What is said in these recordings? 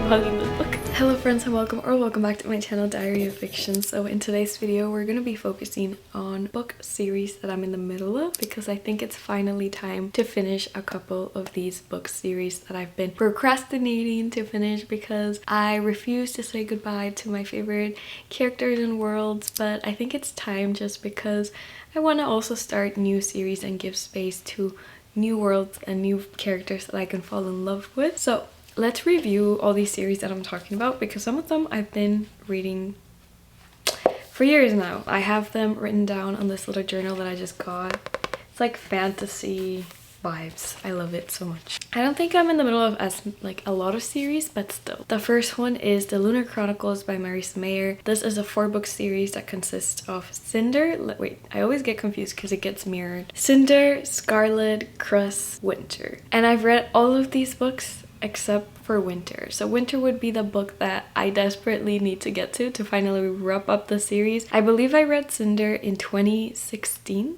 hugging this book. Hello friends and welcome back to my channel Diary of Fiction. So in today's video we're going to be focusing on book series that I'm in the middle of because I think it's finally time to finish a couple of these book series that I've been procrastinating to finish because I refuse to say goodbye to my favorite characters and worlds, but I think it's time just because I want to also start new series and give space to new worlds and new characters that I can fall in love with. So let's review all these series that I'm talking about because some of them I've been reading for years now. I have them written down on this little journal that I just got. It's like fantasy vibes. I love it so much. I don't think I'm in the middle of a lot of series, but still. The first one is the Lunar Chronicles by Marissa Meyer. This is a 4-book series that consists of Cinder, wait, I always get confused because it gets mirrored. Cinder, Scarlet, Crust, Winter. And I've read all of these books except for Winter. So Winter would be the book that I desperately need to get to finally wrap up the series. I believe I read Cinder in 2016.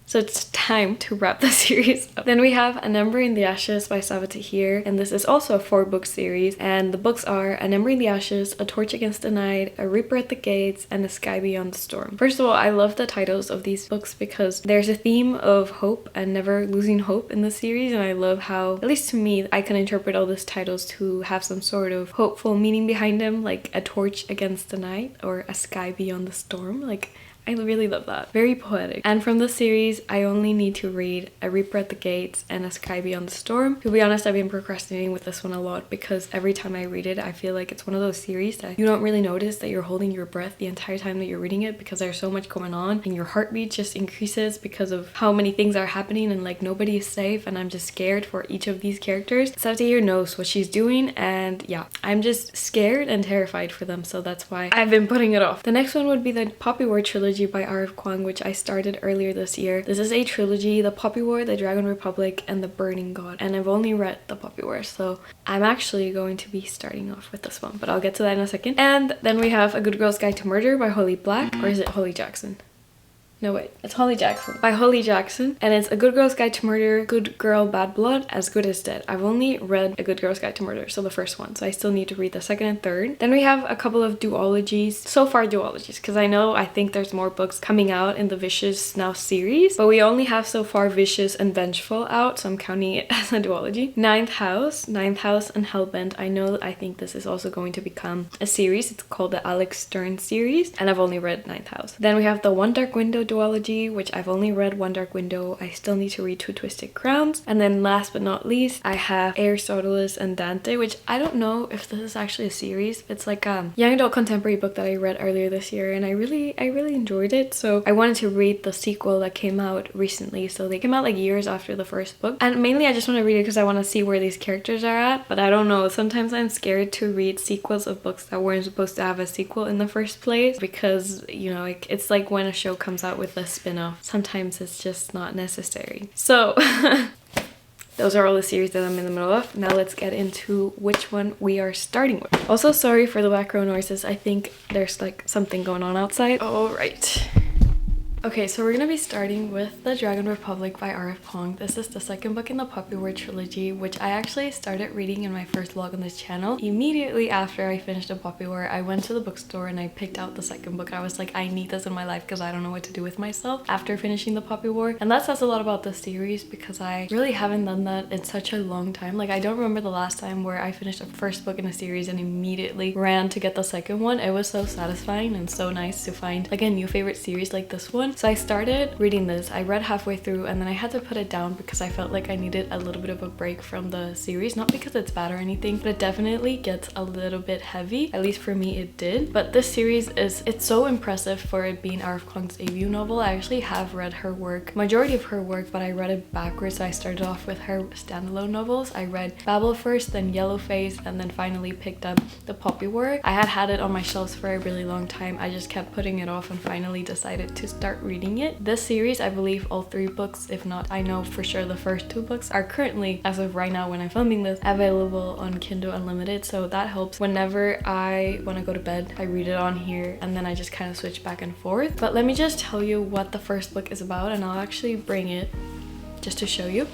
So it's time to wrap the series up. Then we have An Ember in the Ashes by Sabaa Tahir, and this is also a 4-book series, and the books are An Ember in the Ashes, A Torch Against the Night, A Reaper at the Gates, and A Sky Beyond the Storm. First of all, I love the titles of these books because there's a theme of hope and never losing hope in the series, and I love how, at least to me, I can interpret all these titles to have some sort of hopeful meaning behind them, like A Torch Against the Night or A Sky Beyond the Storm. Like, I really love that. Very poetic. And from the series, I only need to read A Reaper at the Gates and A Sky Beyond the Storm. To be honest, I've been procrastinating with this one a lot because every time I read it, I feel like it's one of those series that you don't really notice that you're holding your breath the entire time that you're reading it because there's so much going on and your heartbeat just increases because of how many things are happening and like nobody is safe and I'm just scared for each of these characters. Sabaa Tahir knows what she's doing and yeah, I'm just scared and terrified for them, so that's why I've been putting it off. The next one would be the Poppy War Trilogy by Kuang, which I started earlier this year. This is a trilogy: The Poppy War, The Dragon Republic, and The Burning God. And I've only read The Poppy War, so I'm actually going to be starting off with this one, but I'll get to that in a second. And then we have A Good Girl's Guide to Murder by Holly Black, or is it Holly Jackson? No, wait, it's Holly Jackson. By Holly Jackson. And it's A Good Girl's Guide to Murder, Good Girl, Bad Blood, As Good as Dead. I've only read A Good Girl's Guide to Murder, so the first one. So I still need to read the second and third. Then we have a couple of duologies. So far duologies, because I think there's more books coming out in the Vicious Now series. But we only have so far Vicious and Vengeful out, so I'm counting it as a duology. Ninth House and Hellbent. I think this is also going to become a series. It's called the Alex Stern series. And I've only read Ninth House. Then we have the One Dark Window duology, which I've only read One Dark Window. I still need to read Two Twisted Crowns. And then last but not least, I have Aristoteles and Dante, which I don't know if this is actually a series. It's like a young adult contemporary book that I read earlier this year and I really enjoyed it. So I wanted to read the sequel that came out recently. So they came out like years after the first book. And mainly I just want to read it because I want to see where these characters are at. But I don't know. Sometimes I'm scared to read sequels of books that weren't supposed to have a sequel in the first place because, you know, it's like when a show comes out with a spin-off. Sometimes it's just not necessary. So those are all the series that I'm in the middle of. Now let's get into which one we are starting with. Also, sorry for the background noises. I think there's like something going on outside. All right. Okay, so we're gonna be starting with The Dragon Republic by R.F. Kuang. This is the second book in the Poppy War trilogy, which I actually started reading in my first vlog on this channel. Immediately after I finished the Poppy War, I went to the bookstore and I picked out the second book. I was like, I need this in my life because I don't know what to do with myself after finishing the Poppy War. And that says a lot about the series because I really haven't done that in such a long time. Like, I don't remember the last time where I finished the first book in a series and immediately ran to get the second one. It was so satisfying and so nice to find like a new favorite series like this one. So I started reading this. I read halfway through and then I had to put it down because I felt like I needed a little bit of a break from the series. Not because it's bad or anything, but it definitely gets a little bit heavy. At least for me it did. But this series it's so impressive for it being R.F. Kuang's debut novel. I actually have read her work, majority of her work, but I read it backwards. So I started off with her standalone novels. I read Babel first, then Yellowface, and then finally picked up the Poppy War. I had it on my shelves for a really long time. I just kept putting it off and finally decided to start reading it. it. This series, I believe all 3 books, if not I know for sure the first 2 books, are currently, as of right now when I'm filming this, available on Kindle Unlimited, so that helps. Whenever I want to go to bed, I read it on here and then I just kind of switch back and forth. But let me just tell you what the first book is about, and I'll actually bring it just to show you.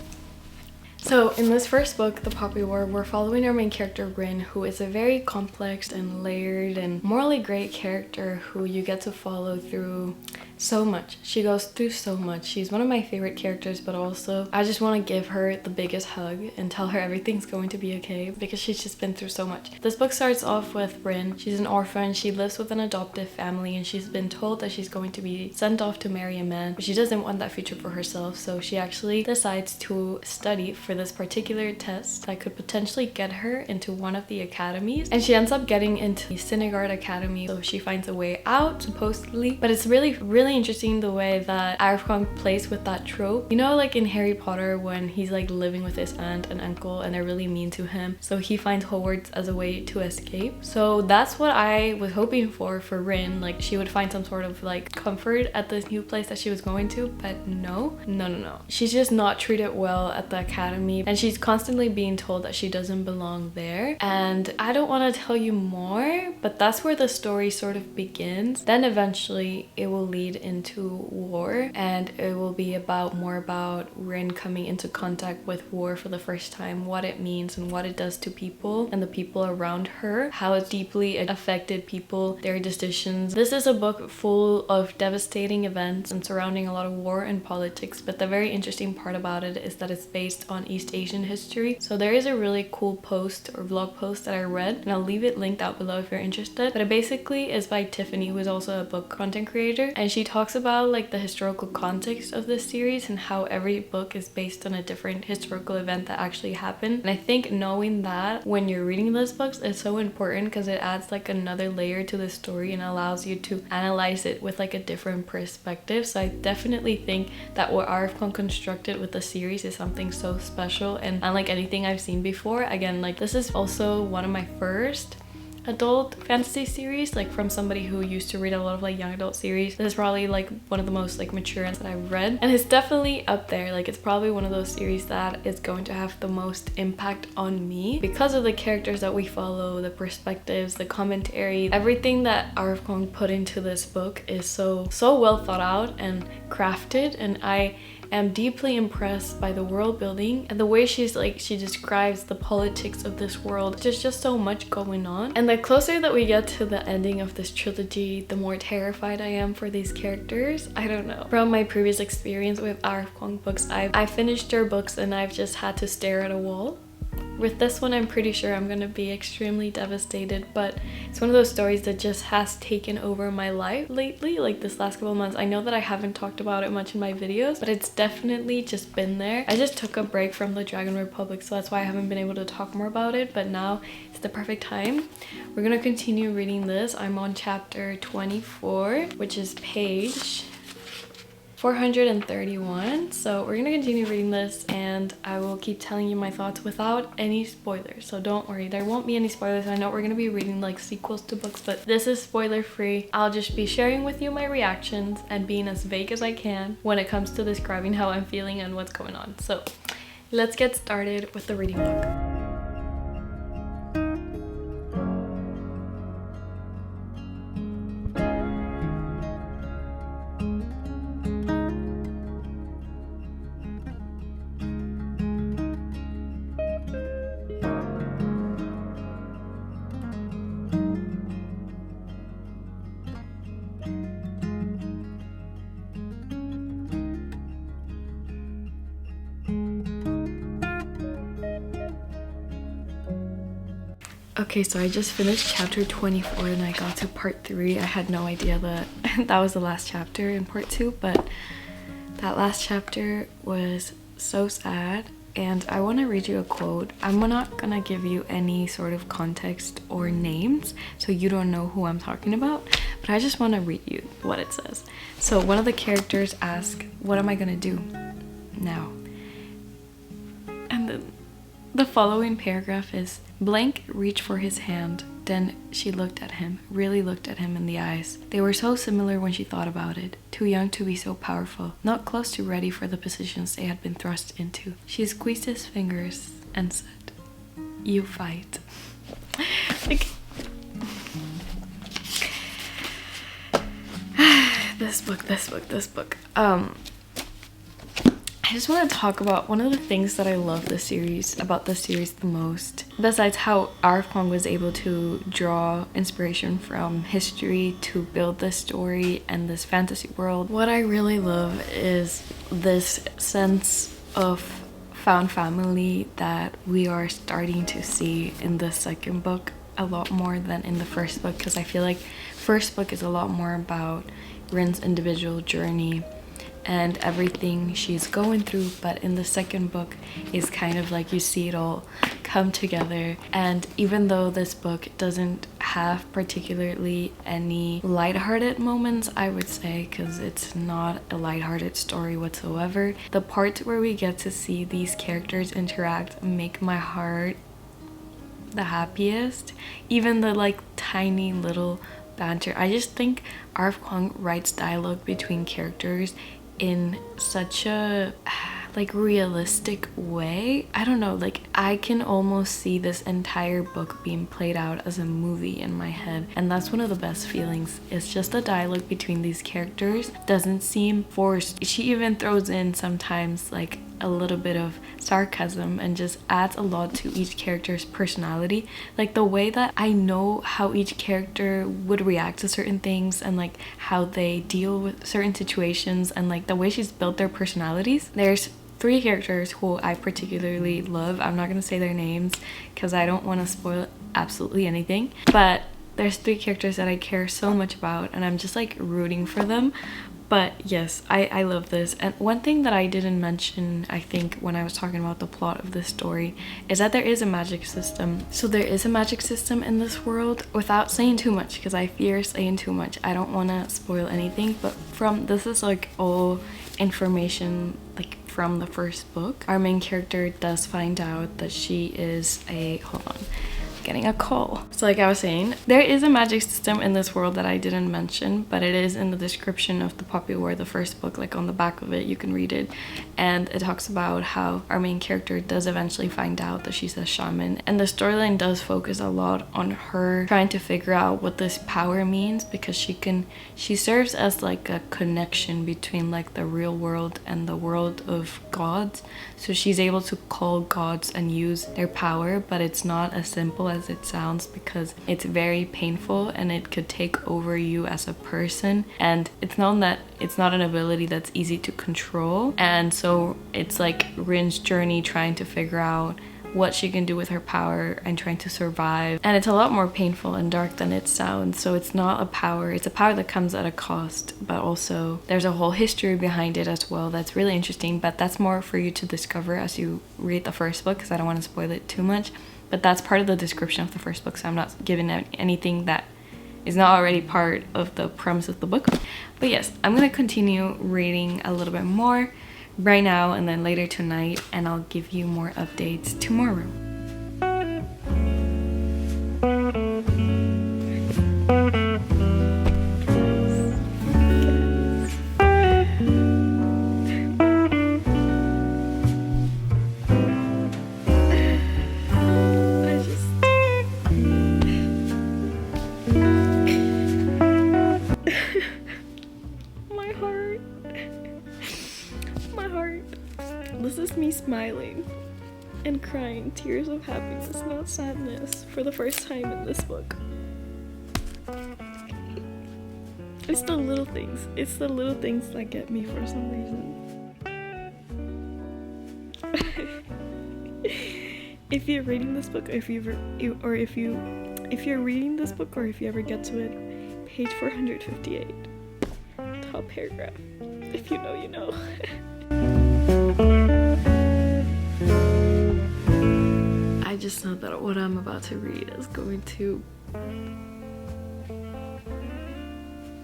So in this first book, The Poppy War, we're following our main character Rin, who is a very complex and layered and morally great character who you get to follow through so much. She goes through so much. She's one of my favorite characters, but also I just want to give her the biggest hug and tell her everything's going to be okay because she's just been through so much. This book starts off with Rin. She's an orphan. She lives with an adoptive family and she's been told that she's going to be sent off to marry a man, but she doesn't want that future for herself, so she actually decides to study for this particular test that could potentially get her into one of the academies, and she ends up getting into the Synagogue Academy, so she finds a way out supposedly. But it's really interesting the way that Kuang plays with that trope. You know, like in Harry Potter when he's like living with his aunt and uncle and they're really mean to him, so he finds Hogwarts as a way to escape. So that's what I was hoping for Rin, like she would find some sort of like comfort at this new place that she was going to, but no. She's just not treated well at the academy and she's constantly being told that she doesn't belong there. And I don't want to tell you more, but that's where the story sort of begins. Then eventually it will lead into war, and it will be more about Rin coming into contact with war for the first time, what it means and what it does to people and the people around her, how it deeply affected people, their decisions. This is a book full of devastating events and surrounding a lot of war and politics, but the very interesting part about it is that it's based on East Asian history. So there is a really cool post or blog post that I read, and I'll leave it linked out below if you're interested, but it basically is by Tiffany, who is also a book content creator, and she talks about like the historical context of this series and how every book is based on a different historical event that actually happened. And I think knowing that when you're reading those books is so important because it adds like another layer to the story and allows you to analyze it with like a different perspective. So I definitely think that what Kuang constructed with the series is something so special and unlike anything I've seen before. Again, like this is also one of my first adult fantasy series, like from somebody who used to read a lot of like young adult series. This is probably like one of the most like mature ones that I've read, and it's definitely up there. Like it's probably one of those series that is going to have the most impact on me because of the characters that we follow, the perspectives, the commentary, everything that Kuang put into this book is so well thought out and crafted, and I am deeply impressed by the world building and the way she describes the politics of this world. There's just so much going on, and the closer that we get to the ending of this trilogy, the more terrified I am for these characters. I don't know. From my previous experience with Kuang books, I finished her books and I've just had to stare at a wall. With this one, I'm pretty sure I'm gonna be extremely devastated, but it's one of those stories that just has taken over my life lately, like this last couple of months. I know that I haven't talked about it much in my videos, but it's definitely just been there. I just took a break from the Dragon Republic, so that's why I haven't been able to talk more about it, but now it's the perfect time. We're gonna continue reading this. I'm on chapter 24, which is page 431. So we're gonna continue reading this and I will keep telling you my thoughts without any spoilers, so don't worry, there won't be any spoilers. I know we're gonna be reading like sequels to books, but this is spoiler free. I'll just be sharing with you my reactions and being as vague as I can when it comes to describing how I'm feeling and what's going on. So let's get started with the reading book. Okay, so I just finished chapter 24 and I got to part 3. I had no idea that that was the last chapter in part 2, but that last chapter was so sad. And I want to read you a quote. I'm not gonna give you any sort of context or names, so you don't know who I'm talking about, but I just want to read you what it says. So one of the characters asks, "What am I gonna do now?" And then the following paragraph is, Blank reached for his hand. Then she looked at him, really looked at him in the eyes. They were so similar when she thought about it. Too young to be so powerful, not close to ready for the positions they had been thrust into. She squeezed his fingers and said, "You fight." Like, this book. just want to talk about one of the things that I love about this series the most, besides how Kuang was able to draw inspiration from history to build this story and this fantasy world. What I really love is this sense of found family that we are starting to see in the second book a lot more than in the first book, because I feel like first book is a lot more about Rin's individual journey and everything she's going through, but in the second book is kind of like you see it all come together. And even though this book doesn't have particularly any lighthearted moments, I would say, because it's not a lighthearted story whatsoever, the parts where we get to see these characters interact make my heart the happiest. Even the like tiny little banter, I just think Kuang writes dialogue between characters in such a like realistic way. I don't know, like I can almost see this entire book being played out as a movie in my head, and that's one of the best feelings. It's just the dialogue between these characters doesn't seem forced. She even throws in sometimes like a little bit of sarcasm and just adds a lot to each character's personality. Like the way that I know how each character would react to certain things and like how they deal with certain situations, and like the way she's built their personalities. There's 3 characters who I particularly love. I'm not gonna say their names because I don't want to spoil absolutely anything, but there's 3 characters that I care so much about and I'm just like rooting for them. But yes, I love this. And one thing that I didn't mention, I think, when I was talking about the plot of this story, is that there is a magic system. So there is a magic system in this world, without saying too much, because I fear saying too much. I don't want to spoil anything, but this is like all information like from the first book. Our main character does find out that she is hold on, getting a call. So like I was saying, there is a magic system in this world that I didn't mention, but it is in the description of the Poppy War, the first book. Like on the back of it you can read it, and it talks about how our main character does eventually find out that she's a shaman, and the storyline does focus a lot on her trying to figure out what this power means, because she serves as like a connection between like the real world and the world of gods. So she's able to call gods and use their power, but it's not as simple as it sounds, because it's very painful and it could take over you as a person, and it's known that it's not an ability that's easy to control. And so it's like Rin's journey trying to figure out what she can do with her power and trying to survive, and it's a lot more painful and dark than it sounds. So it's not a power, it's a power that comes at a cost, but also there's a whole history behind it as well that's really interesting, but that's more for you to discover as you read the first book, because I don't want to spoil it too much. But that's part of the description of the first book, so I'm not giving anything that is not already part of the premise of the book. But yes, I'm gonna continue reading a little bit more right now and then later tonight, and I'll give you more updates tomorrow. This is me smiling and crying tears of happiness, not sadness, for the first time in this book. It's the little things. It's the little things that get me for some reason. If you're reading this book, or if you're reading this book, or if you ever get to it, page 458, top paragraph. If you know, you know. I just know that what I'm about to read is going to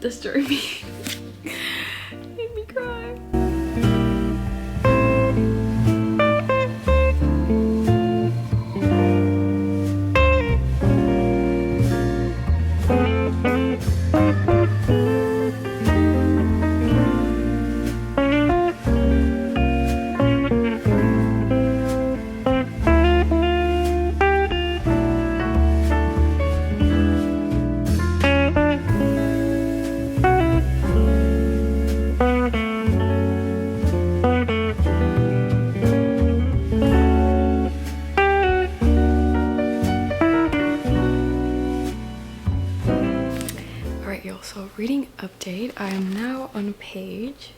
disturb me. Make me cry. reading update. I am now on page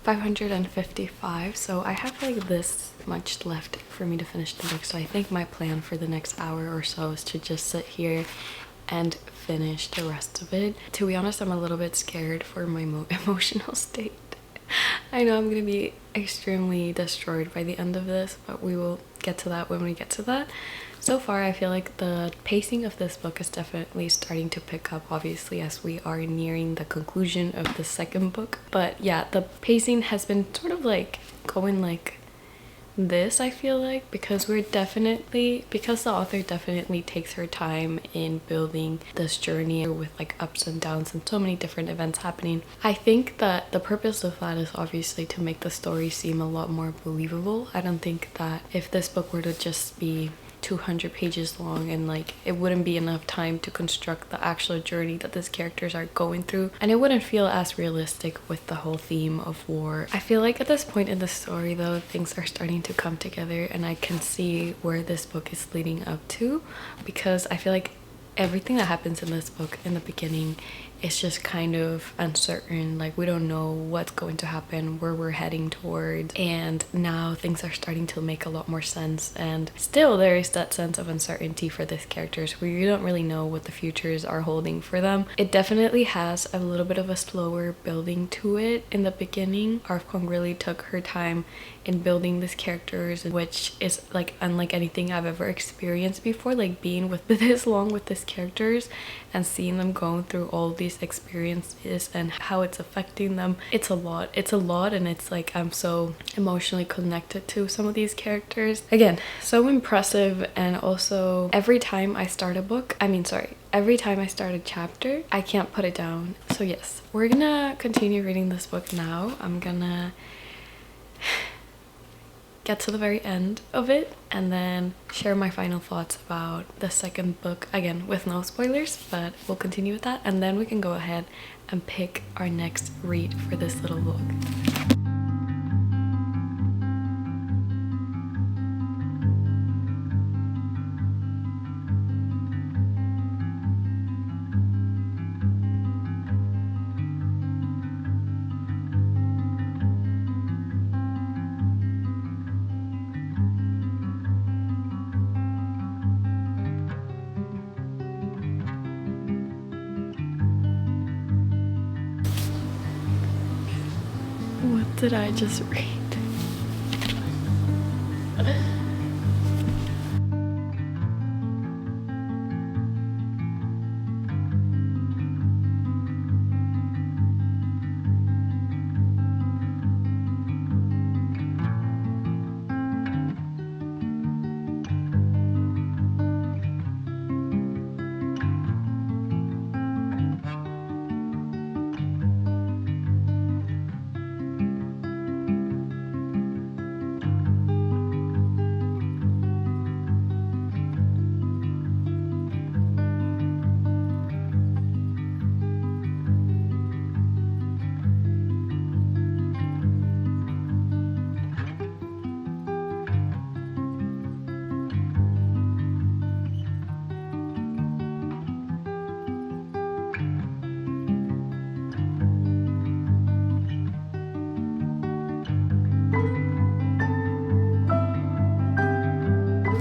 555, so I have like this much left for me to finish the book. So I think my plan for the next hour or so is to just sit here and finish the rest of it. To be honest, I'm a little bit scared for my emotional state. I know I'm gonna be extremely destroyed by the end of this, but we will get to that when we get to that. So far, I feel like the pacing of this book is definitely starting to pick up, obviously, as we are nearing the conclusion of the second book. But yeah, the pacing has been sort of like going like this, I feel like, because the author definitely takes her time in building this journey with like ups and downs and so many different events happening. I think that the purpose of that is obviously to make the story seem a lot more believable. I don't think that if this book were to just be 200 pages long and like it wouldn't be enough time to construct the actual journey that these characters are going through, and it wouldn't feel as realistic with the whole theme of war. I feel like at this point in the story though, things are starting to come together and I can see where this book is leading up to, because I feel like everything that happens in this book in the beginning is just kind of uncertain. Like, we don't know what's going to happen, where we're heading towards, and now things are starting to make a lot more sense. And still there is that sense of uncertainty for these characters where you don't really know what the futures are holding for them. It definitely has a little bit of a slower building to it in the beginning. Kuang really took her time in building these characters, which is like unlike anything I've ever experienced before, like being with this long with these characters and seeing them going through all these experiences and how it's affecting them. It's a lot, and it's like I'm so emotionally connected to some of these characters. Again, so impressive. And also every time I start a chapter, I can't put it down. So yes, we're gonna continue reading this book now. I'm gonna get to the very end of it and then share my final thoughts about the second book, again with no spoilers, but we'll continue with that, and then we can go ahead and pick our next read for this little book. What did I just read?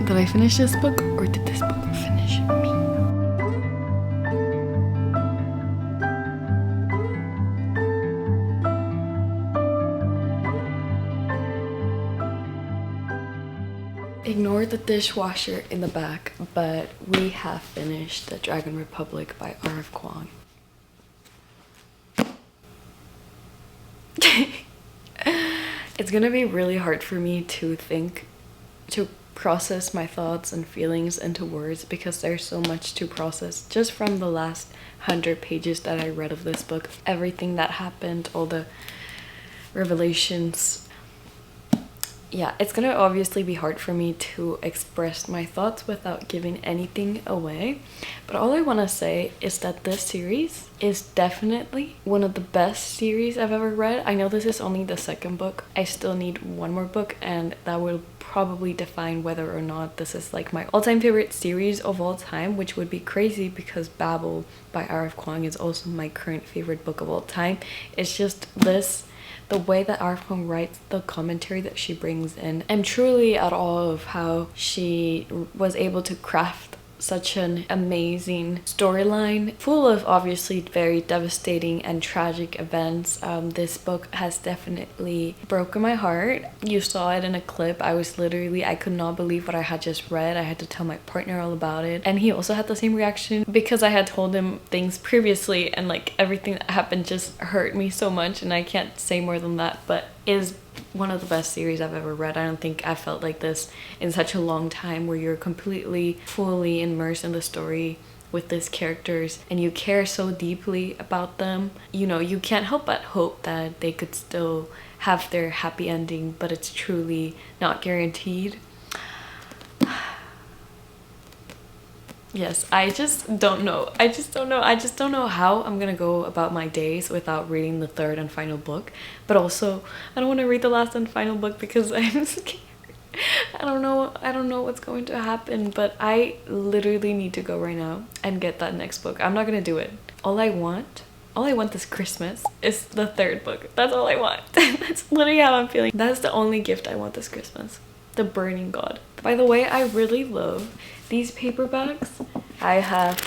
Did I finish this book, or did this book finish me? Ignore the dishwasher in the back, but we have finished The Dragon Republic by R.F. Kuang. It's gonna be really hard for me to process my thoughts and feelings into words, because there's so much to process just from the last 100 pages that I read of this book. Everything that happened, all the revelations, yeah, it's gonna obviously be hard for me to express my thoughts without giving anything away, but all I want to say is that this series is definitely one of the best series I've ever read. I know this is only the second book. I still need one more book, and that will probably define whether or not this is like my all-time favorite series of all time, which would be crazy because Babel by R.F. Kuang is also my current favorite book of all time. It's just this, the way that R.F. Kuang writes, the commentary that she brings in. I'm truly at awe of how she was able to craft such an amazing storyline full of obviously very devastating and tragic events. This book has definitely broken my heart. You saw it in a clip. I could not believe what I had just read. I had to tell my partner all about it, and he also had the same reaction because I had told him things previously, and like everything that happened just hurt me so much, and I can't say more than that, but is one of the best series I've ever read. I don't think I felt like this in such a long time, where you're completely fully immersed in the story with these characters and you care so deeply about them. You know, you can't help but hope that they could still have their happy ending, but it's truly not guaranteed. Yes, I just don't know. I just don't know how I'm gonna go about my days without reading the third and final book. But also, I don't want to read the last and final book because I'm scared. I don't know what's going to happen, but I literally need to go right now and get that next book. I'm not gonna do it. All I want this Christmas is the third book. That's all I want. That's literally how I'm feeling. That's the only gift I want this Christmas. The Burning God. By the way, I really love these paperbacks. I have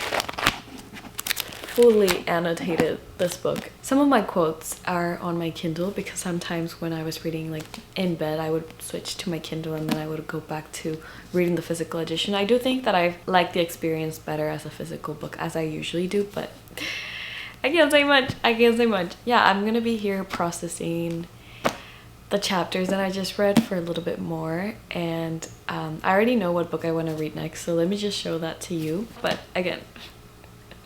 fully annotated this book. Some of my quotes are on my Kindle because sometimes when I was reading like in bed, I would switch to my Kindle and then I would go back to reading the physical edition. I do think that I like the experience better as a physical book, as I usually do, but I can't say much. Yeah, I'm gonna be here processing the chapters that I just read for a little bit more, and I already know what book I want to read next, so let me just show that to you. But again,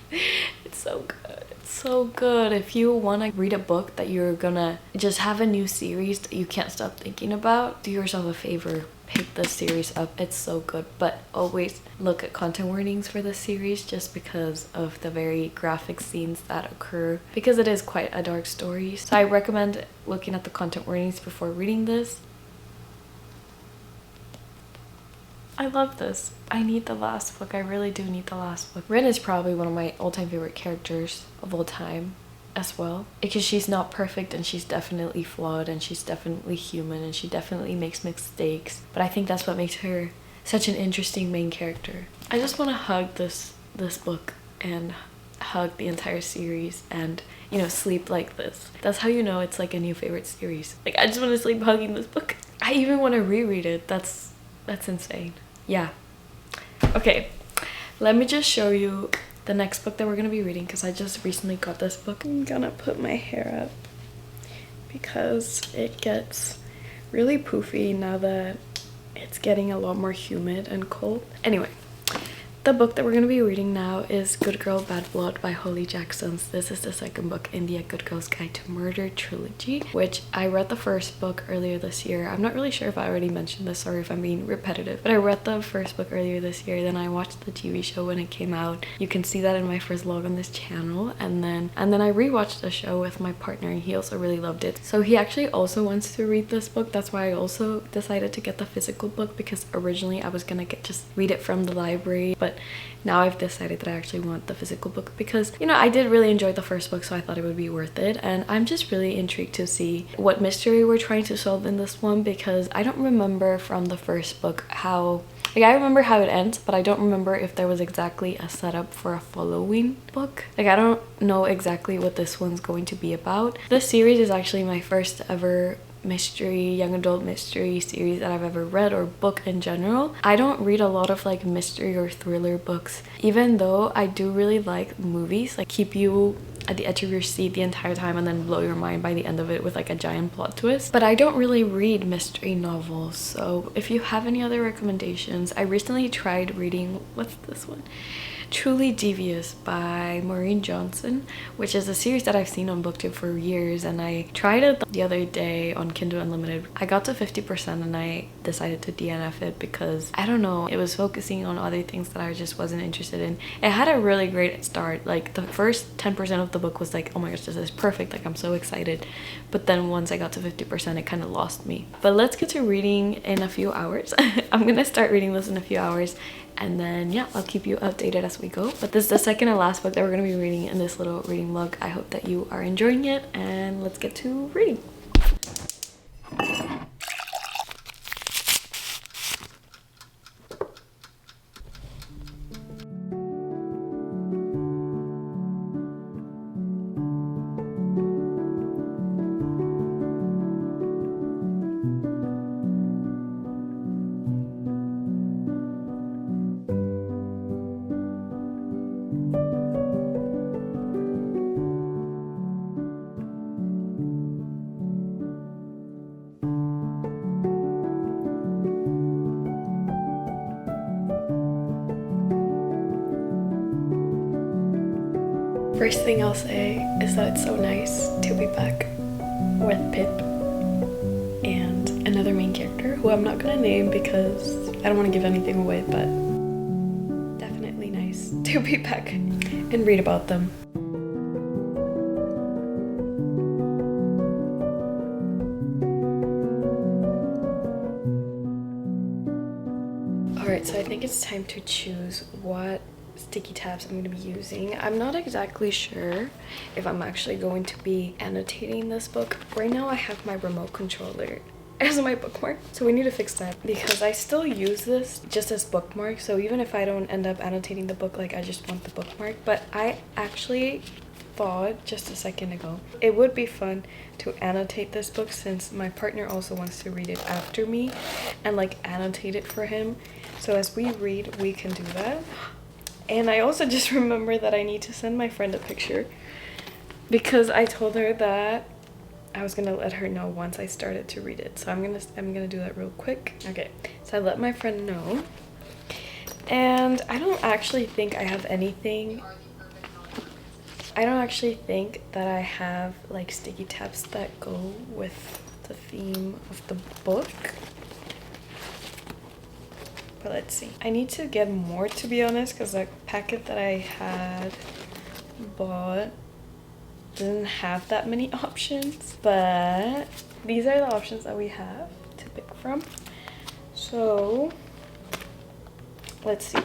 it's so good. It's so good. If you want to read a book that you're gonna just have a new series that you can't stop thinking about, do yourself a favor, pick this series up. It's so good. But always look at content warnings for this series, just because of the very graphic scenes that occur, because it is quite a dark story. So I recommend looking at the content warnings before reading this. I love this. I need the last book. I really do need the last book. Rin is probably one of my all-time favorite characters of all time as well, because she's not perfect and she's definitely flawed and she's definitely human and she definitely makes mistakes, but I think that's what makes her such an interesting main character. I just want to hug this book and hug the entire series and, you know, sleep like this. That's how you know it's like a new favorite series. Like, I just want to sleep hugging this book. I even want to reread it. That's insane. Yeah. Okay, let me just show you the next book that we're gonna be reading, because I just recently got this book. I'm gonna put my hair up because it gets really poofy now that it's getting a lot more humid and cold. Anyway, the book that we're going to be reading now is Good Girl Bad Blood by Holly Jackson. This is the second book in the A Good Girl's Guide to Murder trilogy, which I read the first book earlier this year. I'm not really sure if I already mentioned this or if I'm being repetitive, but I read the first book earlier this year, then I watched the TV show when it came out. You can see that in my first vlog on this channel, and then I rewatched the show with my partner and he also really loved it. So he actually also wants to read this book. That's why I also decided to get the physical book, because originally I was gonna just read it from the library, but now I've decided that I actually want the physical book because, you know, I did really enjoy the first book, so I thought it would be worth it. And I'm just really intrigued to see what mystery we're trying to solve in this one, because I don't remember from the first book how, like, I remember how it ends, but I don't remember if there was exactly a setup for a following book. Like, I don't know exactly what this one's going to be about. This series is actually my first ever mystery, young adult mystery series that I've ever read, or book in general. I don't read a lot of like mystery or thriller books, even though I do really like movies, like keep you at the edge of your seat the entire time and then blow your mind by the end of it with like a giant plot twist. But I don't really read mystery novels, so if you have any other recommendations. I recently tried reading, what's this one? Truly Devious by Maureen Johnson, which is a series that I've seen on BookTube for years, and I tried it the other day on Kindle Unlimited. I got to 50% and I decided to DNF it because, I don't know, it was focusing on other things that I just wasn't interested in. It had a really great start. Like the first 10% of the book was like, oh my gosh, this is perfect, like I'm so excited. But then once I got to 50%, it kind of lost me. But let's get to reading in a few hours. I'm gonna start reading this in a few hours, and then yeah, I'll keep you updated as we go. But this is the second and last book that we're gonna be reading in this little reading vlog. I hope that you are enjoying it, and let's get to reading. First thing I'll say is that it's so nice to be back with Pip and another main character who I'm not gonna name because I don't want to give anything away, but definitely nice to be back and read about them. Alright, so I think it's time to choose what sticky tabs I'm going to be using. I'm not exactly sure if I'm actually going to be annotating this book. Right now I have my remote controller as my bookmark, so we need to fix that because I still use this just as bookmark. So even if I don't end up annotating the book, like I just want the bookmark. But I actually thought just a second ago it would be fun to annotate this book since my partner also wants to read it after me and like annotate it for him. So as we read, we can do that. And I also just remember that I need to send my friend a picture because I told her that I was gonna let her know once I started to read it. So I'm gonna do that real quick. Okay, so I let my friend know, and I don't actually think I have anything. I don't actually think that I have like sticky tabs that go with the theme of the book. But let's see. I need to get more, to be honest, because the packet that I had bought didn't have that many options. But these are the options that we have to pick from. So let's see.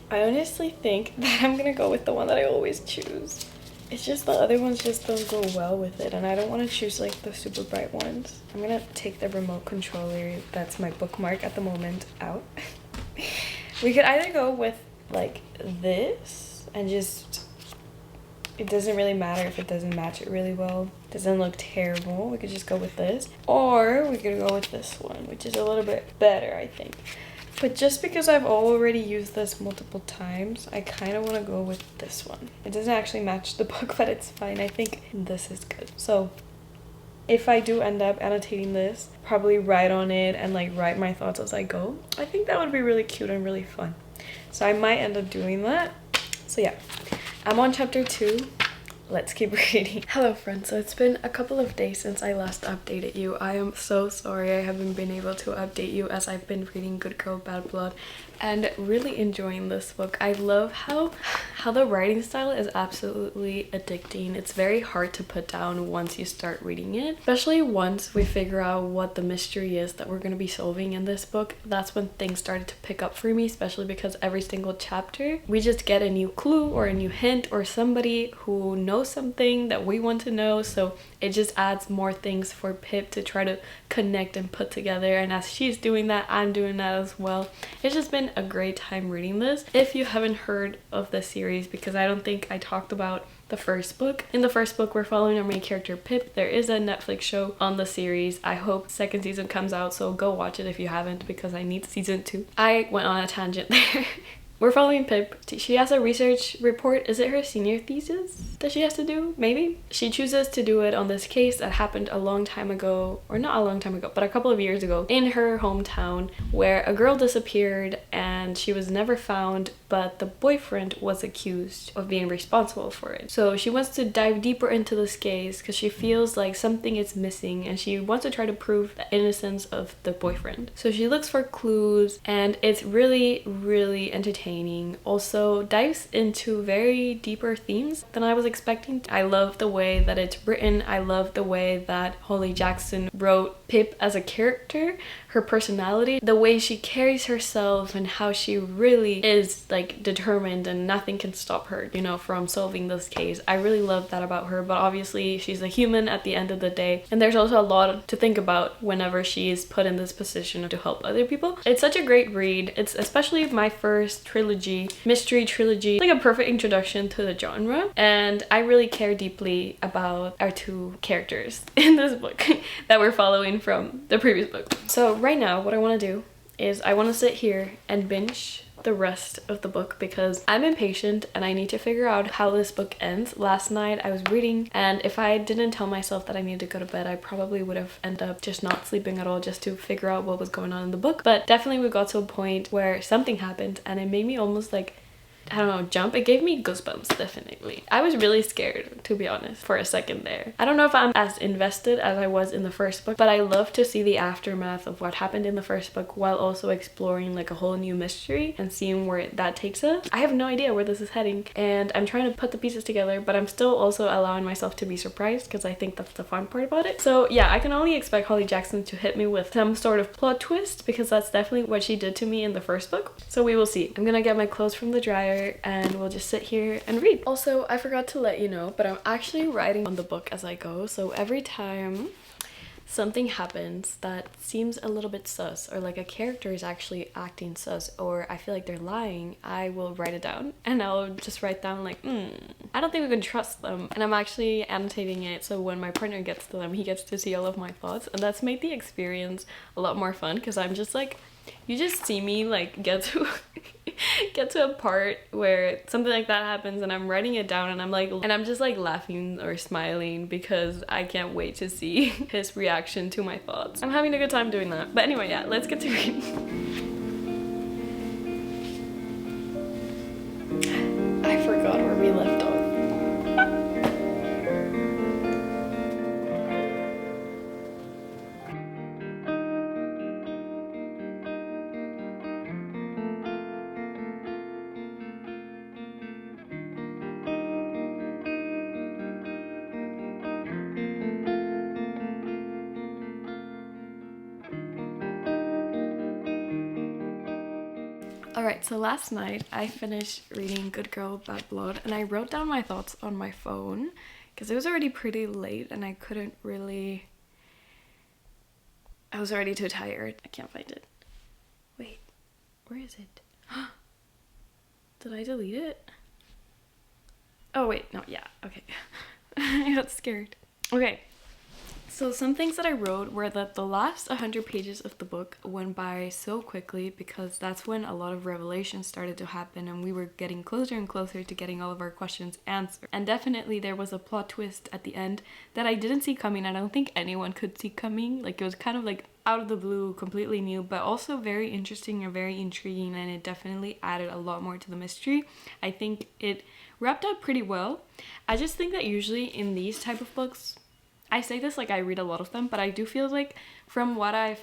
I honestly think that I'm gonna go with the one that I always choose. It's just the other ones just don't go well with it, and I don't want to choose like the super bright ones. I'm gonna take the remote controller, that's my bookmark at the moment, out. We could either go with like this and just, it doesn't really matter if it doesn't match it really well, it doesn't look terrible, we could just go with this, or we could go with this one, which is a little bit better, I think. But just because I've already used this multiple times, I kind of want to go with this one. It doesn't actually match the book, but it's fine. I think this is good. So if I do end up annotating this, probably write on it and like write my thoughts as I go. I think that would be really cute and really fun. So I might end up doing that. So yeah, I'm on chapter 2. Let's keep reading. Hello friends, so it's been a couple of days since I last updated you. I am so sorry I haven't been able to update you as I've been reading Good Girl Bad Blood and really enjoying this book. I love how the writing style is absolutely addicting. It's very hard to put down once you start reading it, especially once we figure out what the mystery is that we're going to be solving in this book. That's when things started to pick up for me, especially because every single chapter we just get a new clue or a new hint or somebody who knows something that we want to know, so it just adds more things for Pip to try to connect and put together, and as she's doing that, I'm doing that as well. It's just been a great time reading this. If you haven't heard of the series, because I don't think I talked about the first book. In the first book, we're following our main character Pip. There is a Netflix show on the series. I hope second season comes out, so go watch it if you haven't, because I need season 2. I went on a tangent there. we're following Pip. She has a research report. Is it her senior thesis that she has to do? Maybe. She chooses to do it on this case that happened a long time ago, or not a long time ago, but a couple of years ago in her hometown, where a girl disappeared and she was never found, but the boyfriend was accused of being responsible for it. So she wants to dive deeper into this case because she feels like something is missing and she wants to try to prove the innocence of the boyfriend. So she looks for clues, and it's really, really entertaining. Also dives into very deeper themes than I was expecting. I love the way that it's written. I love the way that Holly Jackson wrote Pip as a character, her personality, the way she carries herself, and how she really is like determined and nothing can stop her, you know, from solving this case. I really love that about her, but obviously she's a human at the end of the day, and there's also a lot to think about whenever she is put in this position to help other people. It's such a great read. It's especially my first trilogy, mystery trilogy, like a perfect introduction to the genre, and I really care deeply about our two characters in this book that we're following from the previous book. So right now what I want to do is I want to sit here and binge the rest of the book because I'm impatient and I need to figure out how this book ends. Last night I was reading, and if I didn't tell myself that I needed to go to bed, I probably would have ended up just not sleeping at all just to figure out what was going on in the book. But definitely we got to a point where something happened and it made me almost like, I don't know, jump. It gave me goosebumps, definitely. I was really scared, to be honest, for a second there. I don't know if I'm as invested as I was in the first book, but I love to see the aftermath of what happened in the first book while also exploring like a whole new mystery and seeing where that takes us. I have no idea where this is heading, and I'm trying to put the pieces together, but I'm still also allowing myself to be surprised because I think that's the fun part about it. So yeah, I can only expect Holly Jackson to hit me with some sort of plot twist because that's definitely what she did to me in the first book. So we will see. I'm gonna get my clothes from the dryer and we'll just sit here and read. Also, I forgot to let you know, but I'm actually writing on the book as I go, so every time something happens that seems a little bit sus, or like a character is actually acting sus, or I feel like they're lying, I will write it down and I'll just write down like, I don't think we can trust them. And I'm actually annotating it so when my partner gets to them, he gets to see all of my thoughts, and that's made the experience a lot more fun because I'm just like, you just see me like get to get to a part where something like that happens and I'm writing it down and I'm just like laughing or smiling because I can't wait to see his reaction to my thoughts. I'm having a good time doing that. But anyway, yeah, let's get to reading. I forgot where we left off. Alright, so last night I finished reading Good Girl, Bad Blood, and I wrote down my thoughts on my phone because it was already pretty late and I couldn't really... I was already too tired. I can't find it. Wait, where is it? Did I delete it? Oh wait, no, yeah, okay. I got scared. Okay. So some things that I wrote were that the last 100 pages of the book went by so quickly because that's when a lot of revelations started to happen and we were getting closer and closer to getting all of our questions answered. And definitely there was a plot twist at the end that I didn't see coming. I don't think anyone could see coming. Like, it was kind of like out of the blue, completely new, but also very interesting and very intriguing, and it definitely added a lot more to the mystery. I think it wrapped up pretty well. I just think that usually in these type of books, I say this like I read a lot of them, but I do feel like from what I've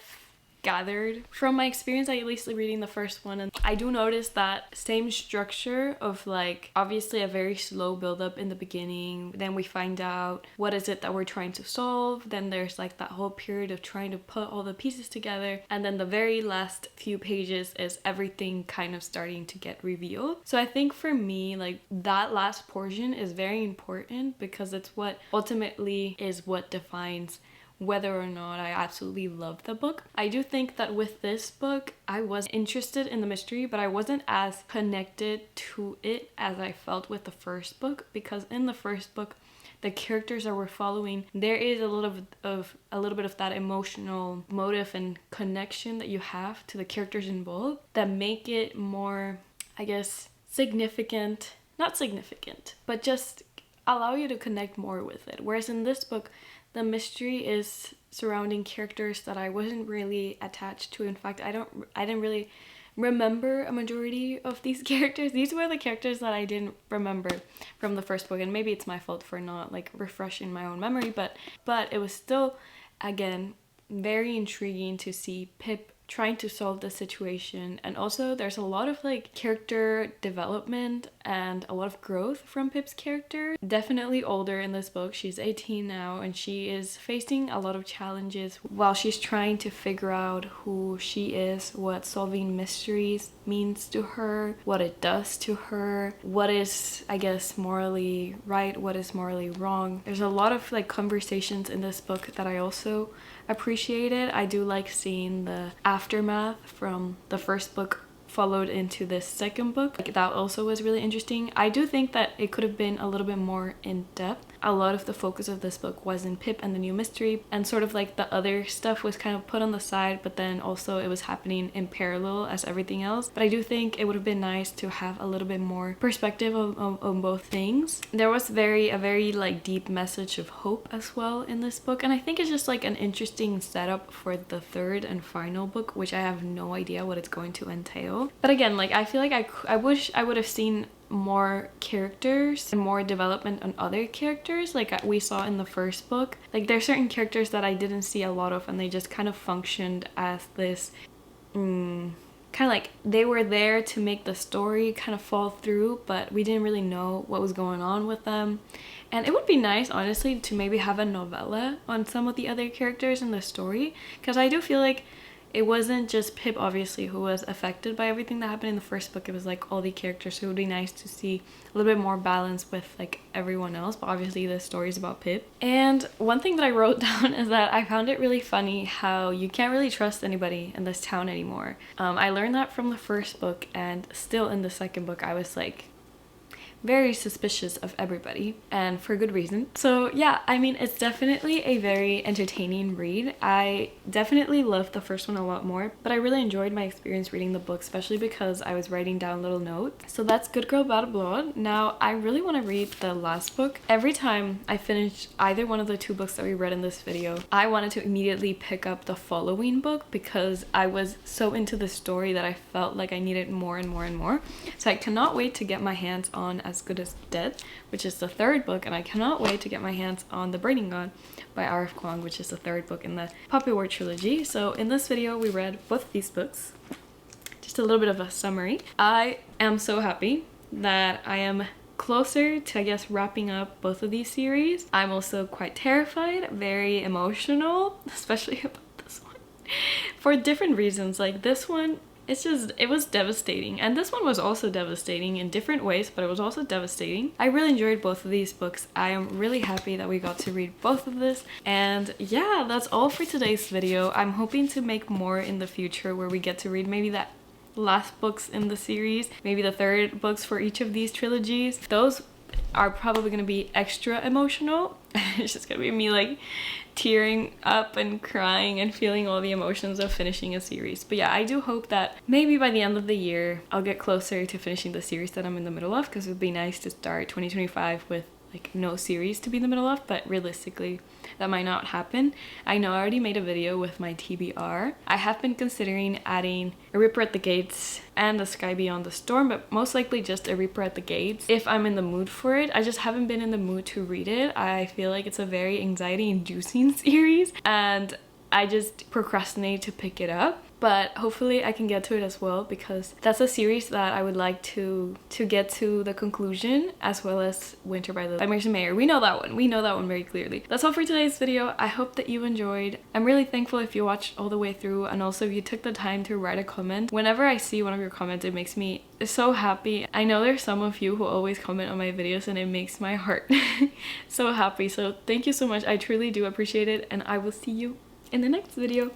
gathered from my experience, at least reading the first one, and I do notice that same structure of like obviously a very slow build up in the beginning, then we find out what is it that we're trying to solve, then there's like that whole period of trying to put all the pieces together, and then the very last few pages is everything kind of starting to get revealed. So I think for me, like, that last portion is very important because it's what ultimately is what defines whether or not I absolutely love the book. I do think that with this book, I was interested in the mystery, but I wasn't as connected to it as I felt with the first book, because in the first book, the characters that we're following, there is a little bit of that emotional motive and connection that you have to the characters involved that make it more, I guess, significant, not significant, but just allow you to connect more with it. Whereas in this book, the mystery is surrounding characters that I wasn't really attached to. In fact, I didn't really remember a majority of these characters. These were the characters that I didn't remember from the first book, and maybe it's my fault for not like refreshing my own memory, but it was still, again, very intriguing to see Pip trying to solve the situation. And also there's a lot of like character development and a lot of growth from Pip's character. Definitely older in this book. She's 18 now, and she is facing a lot of challenges while she's trying to figure out who she is, what solving mysteries means to her, what it does to her, what is, I guess, morally right, what is morally wrong. There's a lot of like conversations in this book that I also appreciated. I do like seeing the aftermath from the first book followed into this second book. Like, that also was really interesting. I do think that it could have been a little bit more in depth. A lot of the focus of this book was in Pip and the new mystery, and sort of like the other stuff was kind of put on the side, but then also it was happening in parallel as everything else. But I do think it would have been nice to have a little bit more perspective on both things. There was a very like deep message of hope as well in this book, and I think it's just like an interesting setup for the third and final book, which I have no idea what it's going to entail. But again, like, I feel like I wish I would have seen more characters and more development on other characters like we saw in the first book. Like, there's certain characters that I didn't see a lot of, and they just kind of functioned as this kind of like they were there to make the story kind of fall through, but we didn't really know what was going on with them. And it would be nice, honestly, to maybe have a novella on some of the other characters in the story, because I do feel like it wasn't just Pip, obviously, who was affected by everything that happened in the first book. It was like all the characters, so it would be nice to see a little bit more balance with like everyone else, but obviously the story is about Pip. And one thing that I wrote down is that I found it really funny how you can't really trust anybody in this town anymore. I learned that from the first book, and still in the second book I was like very suspicious of everybody, and for good reason. So yeah, I mean, it's definitely a very entertaining read. I definitely loved the first one a lot more, but I really enjoyed my experience reading the book, especially because I was writing down little notes. So that's Good Girl Bad Blood. Now I really want to read the last book. Every time I finished either one of the two books that we read in this video, I wanted to immediately pick up the following book because I was so into the story that I felt like I needed more and more and more. So I cannot wait to get my hands on As Good as Dead, which is the third book, and I cannot wait to get my hands on The Braiding God by R.F. Kuang, which is the third book in the Poppy War trilogy. So in this video we read both of these books. Just a little bit of a summary. I am so happy that I am closer to, I guess, wrapping up both of these series. I'm also quite terrified, very emotional, especially about this one, for different reasons. Like, this one, it was devastating, and this one was also devastating in different ways, but it was also devastating. I really enjoyed both of these books. I am really happy that we got to read both of this, and yeah, that's all for today's video. I'm hoping to make more in the future where we get to read maybe that last books in the series, maybe the third books for each of these trilogies. Those are probably going to be extra emotional. It's just going to be me like tearing up and crying and feeling all the emotions of finishing a series. But yeah, I do hope that maybe by the end of the year I'll get closer to finishing the series that I'm in the middle of, because it would be nice to start 2025 with like no series to be in the middle of, but realistically that might not happen. I know I already made a video with my TBR. I have been considering adding A Reaper at the Gates and The Sky Beyond the Storm, but most likely just A Reaper at the Gates if I'm in the mood for it. I just haven't been in the mood to read it. I feel like it's a very anxiety-inducing series, and I just procrastinate to pick it up. But hopefully I can get to it as well, because that's a series that I would like to get to the conclusion, as well as Winter by Marissa Meyer. We know that one. We know that one very clearly. That's all for today's video. I hope that you enjoyed. I'm really thankful if you watched all the way through, and also if you took the time to write a comment. Whenever I see one of your comments, it makes me so happy. I know there's some of you who always comment on my videos, and it makes my heart so happy. So thank you so much. I truly do appreciate it, and I will see you in the next video.